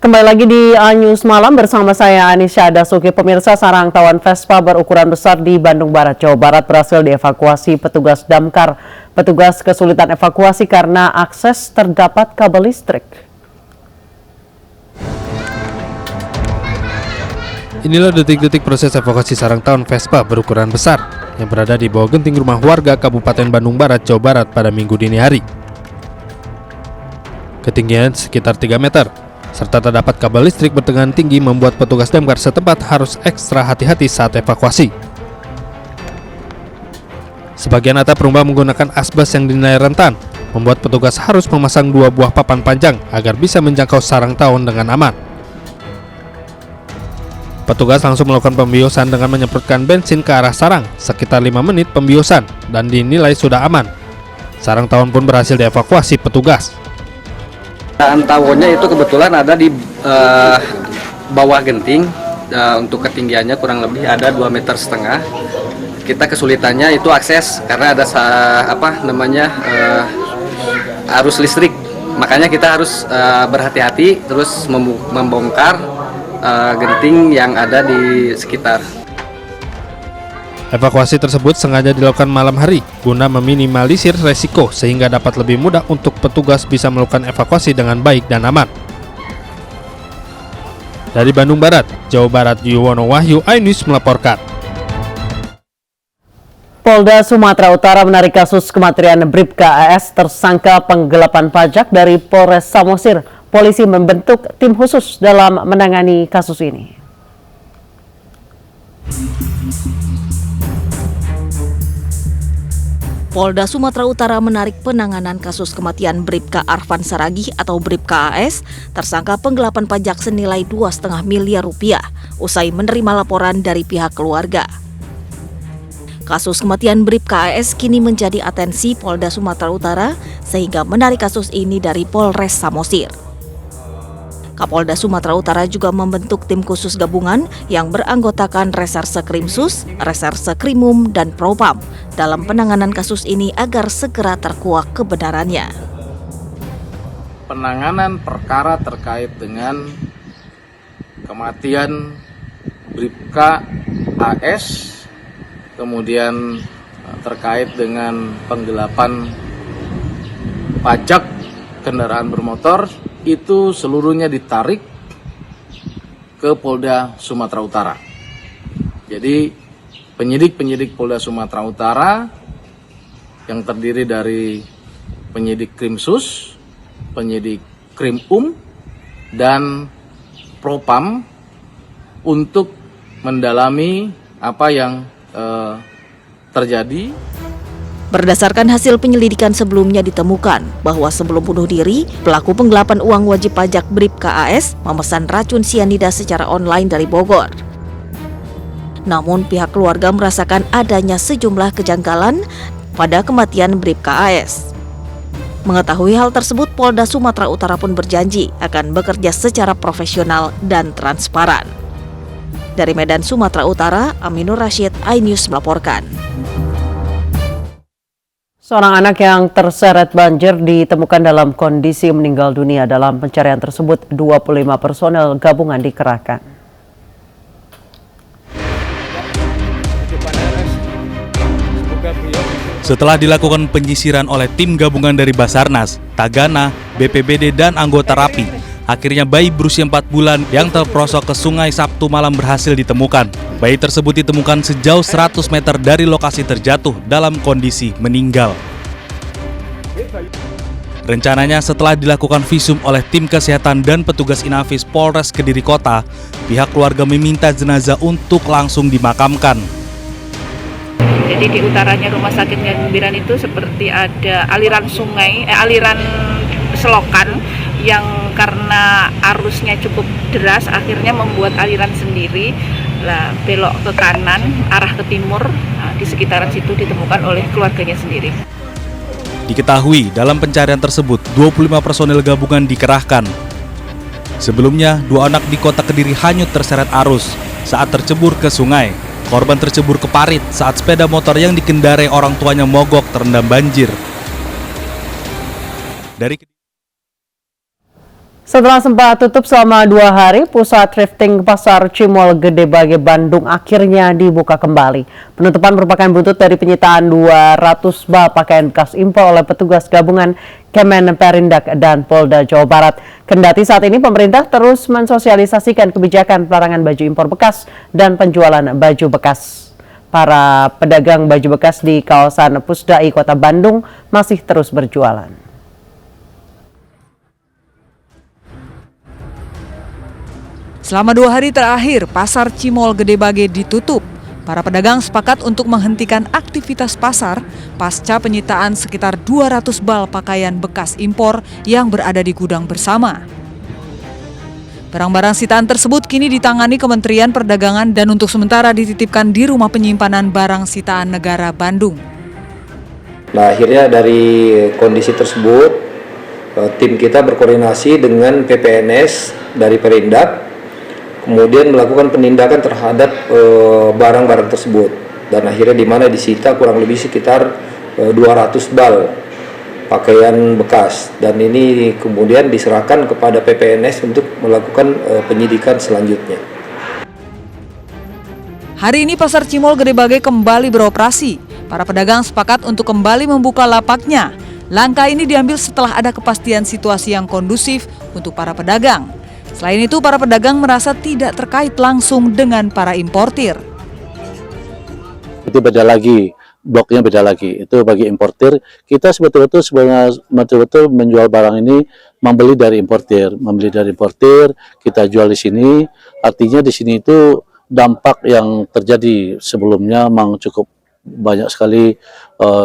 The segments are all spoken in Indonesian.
Kembali lagi di News Malam bersama saya Anisya Dasuki. Pemirsa, sarang tawon Vespa berukuran besar di Bandung Barat, Jawa Barat berhasil dievakuasi petugas damkar. Petugas kesulitan evakuasi karena akses terdapat kabel listrik. Inilah detik-detik proses evakuasi sarang tawon Vespa berukuran besar yang berada di bawah genting rumah warga Kabupaten Bandung Barat, Jawa Barat pada Minggu dini hari. Ketinggian sekitar 3 meter, serta terdapat kabel listrik bertegangan tinggi membuat petugas damkar setempat harus ekstra hati-hati saat evakuasi. Sebagian atap rumah menggunakan asbes yang dinilai rentan, membuat petugas harus memasang 2 buah papan panjang agar bisa menjangkau sarang tawon dengan aman. Petugas langsung melakukan pembiusan dengan menyemprotkan bensin ke arah sarang sekitar 5 menit pembiusan dan dinilai sudah aman. Sarang tawon pun berhasil dievakuasi petugas. Tawonnya itu kebetulan ada di bawah genting, untuk ketinggiannya kurang lebih ada 2,5 meter. Kita kesulitannya itu akses karena ada arus listrik, makanya kita harus berhati-hati terus membongkar genting yang ada di sekitar. Evakuasi tersebut sengaja dilakukan malam hari guna meminimalisir resiko sehingga dapat lebih mudah untuk petugas bisa melakukan evakuasi dengan baik dan aman. Dari Bandung Barat, Jawa Barat, Yuwono Wahyu, iNews melaporkan. Polda Sumatera Utara menarik kasus kematian Bribka AS tersangka penggelapan pajak dari Polres Samosir. Polisi membentuk tim khusus dalam menangani kasus ini. Polda Sumatera Utara menarik penanganan kasus kematian Bribka Arfan Saragih atau Bribka AS, tersangka penggelapan pajak senilai 2,5 miliar rupiah, usai menerima laporan dari pihak keluarga. Kasus kematian Bribka AS kini menjadi atensi Polda Sumatera Utara, sehingga menarik kasus ini dari Polres Samosir. Kapolda Sumatera Utara juga membentuk tim khusus gabungan yang beranggotakan Reserse Krimsus, Reserse Krimum, dan Propam dalam penanganan kasus ini agar segera terkuak kebenarannya. Penanganan perkara terkait dengan kematian Bribka AS, kemudian terkait dengan penggelapan pajak kendaraan bermotor, itu seluruhnya ditarik ke Polda Sumatera Utara. Jadi penyidik-penyidik Polda Sumatera Utara yang terdiri dari penyidik Krimsus, penyidik Krimum, dan Propam untuk mendalami apa yang terjadi. Berdasarkan hasil penyelidikan sebelumnya ditemukan bahwa sebelum bunuh diri, pelaku penggelapan uang wajib pajak Bribka AS memesan racun sianida secara online dari Bogor. Namun pihak keluarga merasakan adanya sejumlah kejanggalan pada kematian Bribka AS. Mengetahui hal tersebut, Polda Sumatera Utara pun berjanji akan bekerja secara profesional dan transparan. Dari Medan, Sumatera Utara, Aminur Rashid, iNews melaporkan. Seorang anak yang terseret banjir ditemukan dalam kondisi meninggal dunia. Dalam pencarian tersebut, 25 personel gabungan dikerahkan. Setelah dilakukan penyisiran oleh tim gabungan dari Basarnas, Tagana, BPBD, dan anggota RAPI, akhirnya bayi berusia 4 bulan yang terperosok ke sungai Sabtu malam berhasil ditemukan. Bayi tersebut ditemukan sejauh 100 meter dari lokasi terjatuh dalam kondisi meninggal. Rencananya setelah dilakukan visum oleh tim kesehatan dan petugas Inafis Polres Kediri Kota, pihak keluarga meminta jenazah untuk langsung dimakamkan. Jadi di utaranya Rumah Sakit Ngambiran itu seperti ada aliran sungai, aliran selokan yang karena arusnya cukup deras akhirnya membuat aliran sendiri. Lah, belok ke kanan arah ke timur, di sekitaran situ ditemukan oleh keluarganya sendiri. Diketahui dalam pencarian tersebut 25 personel gabungan dikerahkan. Sebelumnya 2 anak di kota Kediri hanyut terseret arus saat tercebur ke sungai. Korban tercebur ke parit saat sepeda motor yang dikendarai orang tuanya mogok terendam banjir. Setelah sempat tutup selama 2 hari, pusat thrifting Pasar Cimol Gedebage Bandung akhirnya dibuka kembali. Penutupan merupakan buntut dari penyitaan 200 bal pakaian bekas impor oleh petugas gabungan Kemenperindak dan Polda Jawa Barat. Kendati saat ini pemerintah terus mensosialisasikan kebijakan pelarangan baju impor bekas dan penjualan baju bekas. Para pedagang baju bekas di kawasan Pusdai Kota Bandung masih terus berjualan. Selama 2 hari terakhir, Pasar Cimol Gedebage ditutup. Para pedagang sepakat untuk menghentikan aktivitas pasar pasca penyitaan sekitar 200 bal pakaian bekas impor yang berada di gudang bersama. Barang-barang sitaan tersebut kini ditangani Kementerian Perdagangan dan untuk sementara dititipkan di Rumah Penyimpanan Barang Sitaan Negara Bandung. Nah, akhirnya dari kondisi tersebut, tim kita berkoordinasi dengan PPNS dari Perindak, kemudian melakukan penindakan terhadap barang-barang tersebut, dan akhirnya di mana disita kurang lebih sekitar 200 bal pakaian bekas, dan ini kemudian diserahkan kepada PPNS untuk melakukan penyidikan selanjutnya. Hari ini Pasar Cimol Gedebage kembali beroperasi. Para pedagang sepakat untuk kembali membuka lapaknya. Langkah ini diambil setelah ada kepastian situasi yang kondusif untuk para pedagang. Selain itu, para pedagang merasa tidak terkait langsung dengan para importir. Itu beda lagi, bloknya beda lagi. Itu bagi importir, kita betul-betul menjual barang ini membeli dari importir, kita jual di sini. Artinya di sini itu dampak yang terjadi sebelumnya memang cukup banyak sekali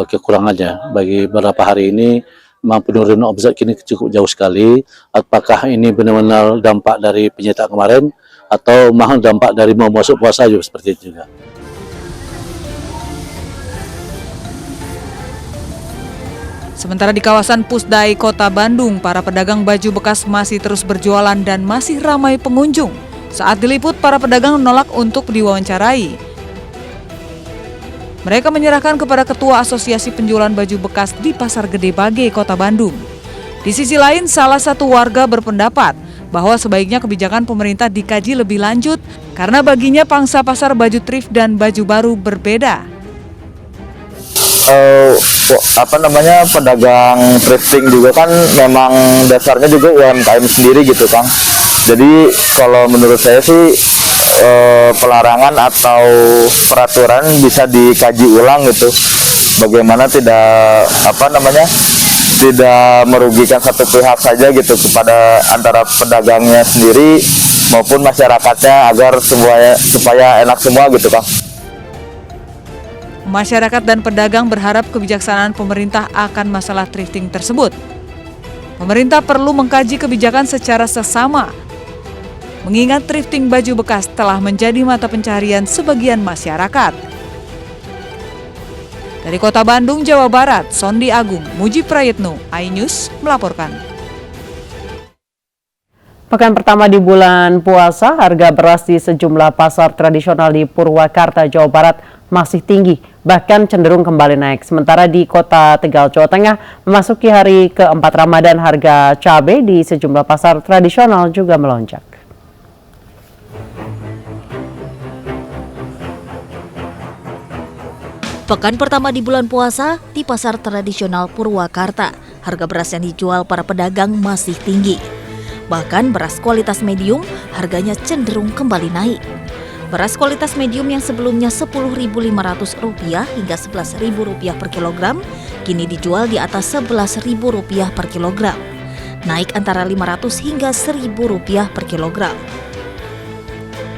kekurangannya. Bagi beberapa hari ini penurunan omset kini cukup jauh sekali. Apakah ini benar-benar dampak dari penyitaan kemarin atau memang dampak dari mau masuk puasa juga seperti itu juga. Sementara di kawasan Pusdai Kota Bandung, para pedagang baju bekas masih terus berjualan dan masih ramai pengunjung. Saat diliput, para pedagang menolak untuk diwawancarai. Mereka menyerahkan kepada Ketua Asosiasi Penjualan Baju Bekas di Pasar Gedebage, Kota Bandung. Di sisi lain, salah satu warga berpendapat bahwa sebaiknya kebijakan pemerintah dikaji lebih lanjut karena baginya pangsa pasar baju thrift dan baju baru berbeda. Pedagang thrifting juga kan memang dasarnya juga UMKM sendiri gitu, Kang. Jadi kalau menurut saya sih pelarangan atau peraturan bisa dikaji ulang gitu, bagaimana tidak merugikan satu pihak saja gitu kepada antara pedagangnya sendiri maupun masyarakatnya agar supaya enak semua gitu, Kang. Masyarakat dan pedagang berharap kebijaksanaan pemerintah akan masalah thrifting tersebut. Pemerintah perlu mengkaji kebijakan secara seksama, mengingat thrifting baju bekas telah menjadi mata pencaharian sebagian masyarakat. Dari Kota Bandung, Jawa Barat, Sondi Agung, Muji Prayitno, iNews melaporkan. Pekan pertama di bulan puasa, harga beras di sejumlah pasar tradisional di Purwakarta, Jawa Barat masih tinggi, bahkan cenderung kembali naik. Sementara di Kota Tegal, Jawa Tengah, memasuki hari keempat Ramadan, harga cabai di sejumlah pasar tradisional juga melonjak. Pekan pertama di bulan puasa, di pasar tradisional Purwakarta, harga beras yang dijual para pedagang masih tinggi. Bahkan beras kualitas medium harganya cenderung kembali naik. Beras kualitas medium yang sebelumnya Rp10.500 hingga Rp11.000 per kilogram, kini dijual di atas Rp11.000 per kilogram. Naik antara Rp500 hingga Rp1.000 per kilogram.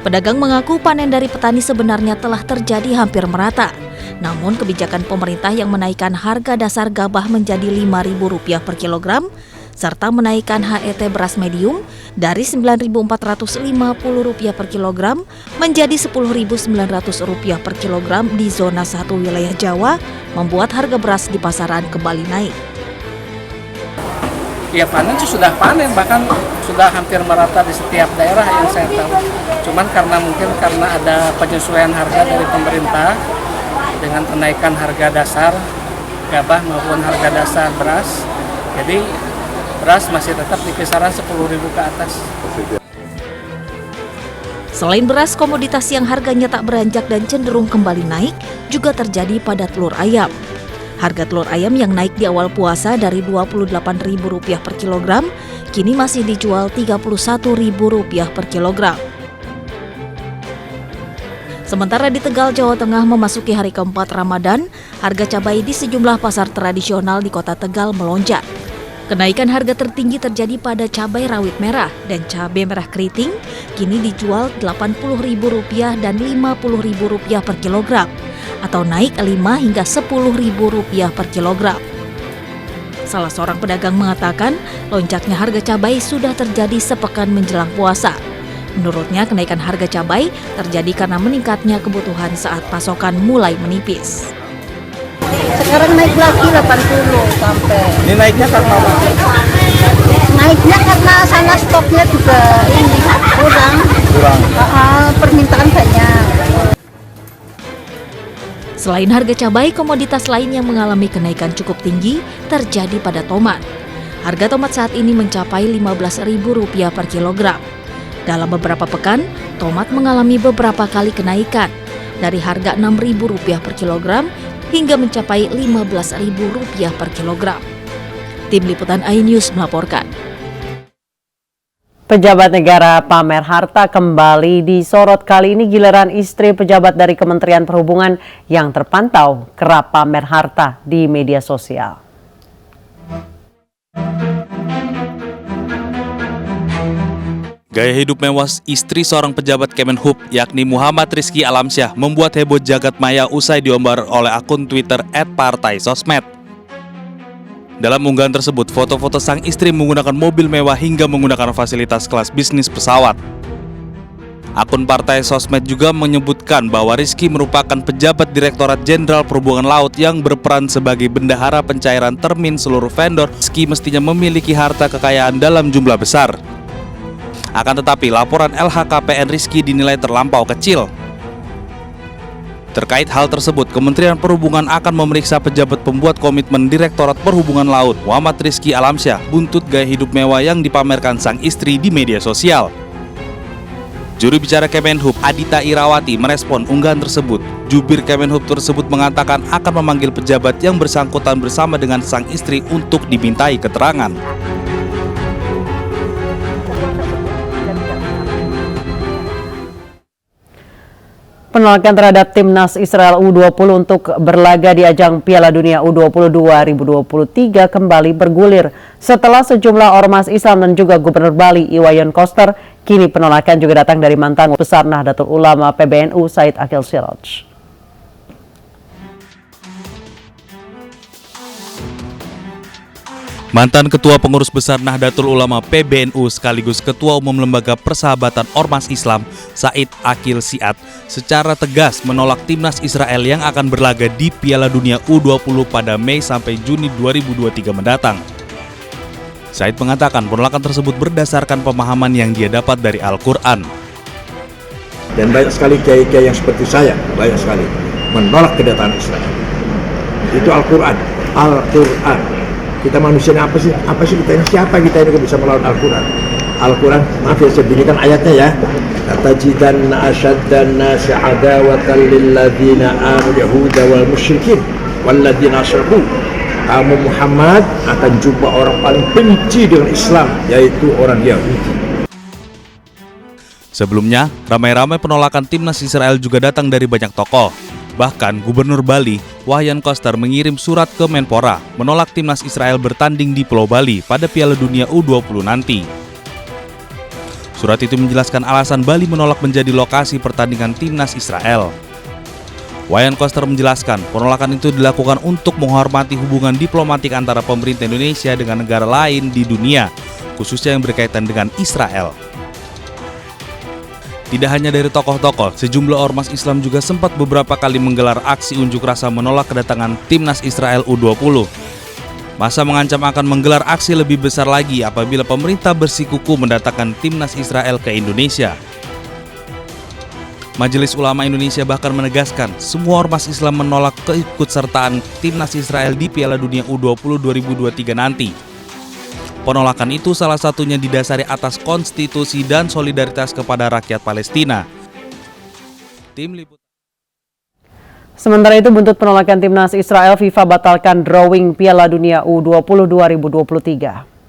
Pedagang mengaku panen dari petani sebenarnya telah terjadi hampir merata. Namun kebijakan pemerintah yang menaikkan harga dasar gabah menjadi Rp5.000 per kilogram, serta menaikkan HET beras medium dari Rp9.450 per kilogram menjadi Rp10.900 per kilogram di zona 1 wilayah Jawa, membuat harga beras di pasaran kembali naik. Ya panen sudah panen, bahkan sudah hampir merata di setiap daerah yang saya tahu. Cuman karena ada penyesuaian harga dari pemerintah dengan kenaikan harga dasar gabah maupun harga dasar beras, jadi beras masih tetap di kisaran 10.000 ke atas. Selain beras, komoditas yang harganya tak beranjak dan cenderung kembali naik juga terjadi pada telur ayam. Harga telur ayam yang naik di awal puasa dari Rp28.000 per kilogram, kini masih dijual Rp31.000 per kilogram. Sementara di Tegal, Jawa Tengah memasuki hari keempat Ramadan, harga cabai di sejumlah pasar tradisional di kota Tegal melonjak. Kenaikan harga tertinggi terjadi pada cabai rawit merah dan cabai merah keriting, kini dijual Rp80.000 dan Rp50.000 per kilogram, atau naik Rp5 hingga Rp10.000 per kilogram. Salah seorang pedagang mengatakan, lonjaknya harga cabai sudah terjadi sepekan menjelang puasa. Menurutnya, kenaikan harga cabai terjadi karena meningkatnya kebutuhan saat pasokan mulai menipis. Sekarang naik lagi 80 sampai. Ini naiknya karena apa? Naiknya karena sana stoknya juga ini kurang. Permintaan banyak. Selain harga cabai, komoditas lain yang mengalami kenaikan cukup tinggi terjadi pada tomat. Harga tomat saat ini mencapai Rp15.000 per kilogram. Dalam beberapa pekan, tomat mengalami beberapa kali kenaikan dari harga Rp6.000 per kilogram hingga mencapai Rp15.000 per kilogram. Tim Liputan iNews melaporkan. Pejabat negara pamer harta kembali disorot. Kali ini giliran istri pejabat dari Kementerian Perhubungan yang terpantau kerap pamer harta di media sosial. Gaya hidup mewah istri seorang pejabat Kemenhub, yakni Muhammad Rizky Alamsyah, membuat heboh jagat maya usai diumbar oleh akun Twitter @partaisosmed. Dalam unggahan tersebut, foto-foto sang istri menggunakan mobil mewah hingga menggunakan fasilitas kelas bisnis pesawat. Akun Partai Sosmed juga menyebutkan bahwa Rizky merupakan pejabat Direktorat Jenderal Perhubungan Laut yang berperan sebagai bendahara pencairan termin seluruh vendor. Rizky mestinya memiliki harta kekayaan dalam jumlah besar. Akan tetapi, laporan LHKPN Rizky dinilai terlampau kecil. Terkait hal tersebut, Kementerian Perhubungan akan memeriksa pejabat pembuat komitmen Direktorat Perhubungan Laut, Muhammad Rizky Alamsyah, buntut gaya hidup mewah yang dipamerkan sang istri di media sosial. Juru bicara Kemenhub, Adita Irawati, merespon unggahan tersebut. Jubir Kemenhub tersebut mengatakan akan memanggil pejabat yang bersangkutan bersama dengan sang istri untuk dimintai keterangan. Penolakan terhadap timnas Israel U20 untuk berlaga di ajang Piala Dunia U20 2023 kembali bergulir. Setelah sejumlah ormas Islam dan juga Gubernur Bali Iwayan Koster, kini penolakan juga datang dari mantan besar Nahdlatul Ulama PBNU Said Akhil Siraj. Mantan Ketua Pengurus Besar Nahdlatul Ulama PBNU sekaligus Ketua Umum Lembaga Persahabatan Ormas Islam Said Akhil Siraj secara tegas menolak timnas Israel yang akan berlaga di Piala Dunia U20 pada Mei sampai Juni 2023 mendatang. Said mengatakan penolakan tersebut berdasarkan pemahaman yang dia dapat dari Al-Quran. Dan banyak sekali kiai-kiai yang seperti saya, banyak sekali menolak kedatangan Israel. Itu Al-Quran. Al-Quran. Kita manusia ini apa sih kita ini, siapa kita ini kok bisa melawan Al-Quran? Al-Quran, maaf ya saya bunyikan ayatnya ya. Atajidanna asyaddan nasi adawatan lilladzina amanu yahuda wal musyrikin walladzina asyraku. Kamu Muhammad akan jumpa orang paling benci dengan Islam, yaitu orang Yahudi. Sebelumnya, ramai-ramai penolakan timnas Israel juga datang dari banyak tokoh. Bahkan Gubernur Bali, Wayan Koster mengirim surat ke Menpora menolak timnas Israel bertanding di Pulau Bali pada Piala Dunia U20 nanti. Surat itu menjelaskan alasan Bali menolak menjadi lokasi pertandingan timnas Israel. Wayan Koster menjelaskan penolakan itu dilakukan untuk menghormati hubungan diplomatik antara pemerintah Indonesia dengan negara lain di dunia, khususnya yang berkaitan dengan Israel. Tidak hanya dari tokoh-tokoh, sejumlah ormas Islam juga sempat beberapa kali menggelar aksi unjuk rasa menolak kedatangan timnas Israel U20. Masa mengancam akan menggelar aksi lebih besar lagi apabila pemerintah bersikukuh mendatangkan timnas Israel ke Indonesia. Majelis Ulama Indonesia bahkan menegaskan semua ormas Islam menolak keikutsertaan timnas Israel di Piala Dunia U20 2023 nanti. Penolakan itu salah satunya didasari atas konstitusi dan solidaritas kepada rakyat Palestina. Tim Liputan. Sementara itu, buntut penolakan timnas Israel, FIFA batalkan drawing Piala Dunia U20 2023.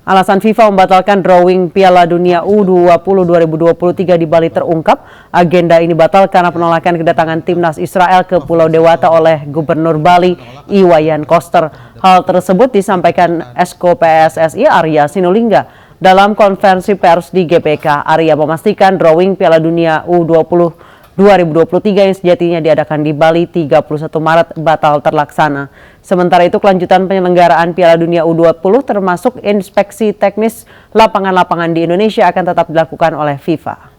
Alasan FIFA membatalkan drawing Piala Dunia U20 2023 di Bali terungkap. Agenda ini batal karena penolakan kedatangan timnas Israel ke Pulau Dewata oleh Gubernur Bali, Iwayan Koster. Hal tersebut disampaikan Esko PSSI Arya Sinulinga dalam konferensi pers di GBK. Arya memastikan drawing Piala Dunia U20 2023 yang sejatinya diadakan di Bali 31 Maret batal terlaksana. Sementara itu, kelanjutan penyelenggaraan Piala Dunia U20 termasuk inspeksi teknis lapangan-lapangan di Indonesia akan tetap dilakukan oleh FIFA.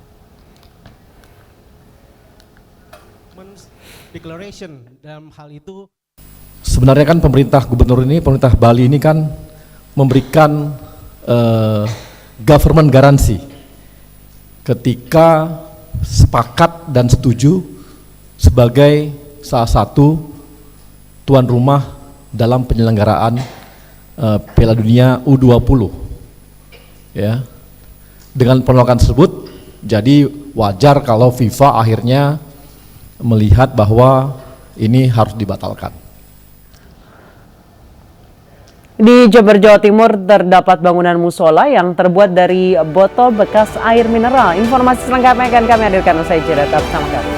Declaration dalam hal itu sebenarnya kan pemerintah Bali ini kan memberikan government garansi ketika sepakat dan setuju sebagai salah satu tuan rumah dalam penyelenggaraan Piala Dunia U20. Ya. Dengan penolakan tersebut, jadi wajar kalau FIFA akhirnya melihat bahwa ini harus dibatalkan. Di Jember, Jawa Timur terdapat bangunan musola yang terbuat dari botol bekas air mineral. Informasi selengkapnya akan kami hadirkan usai jeda, tetap bersama kami.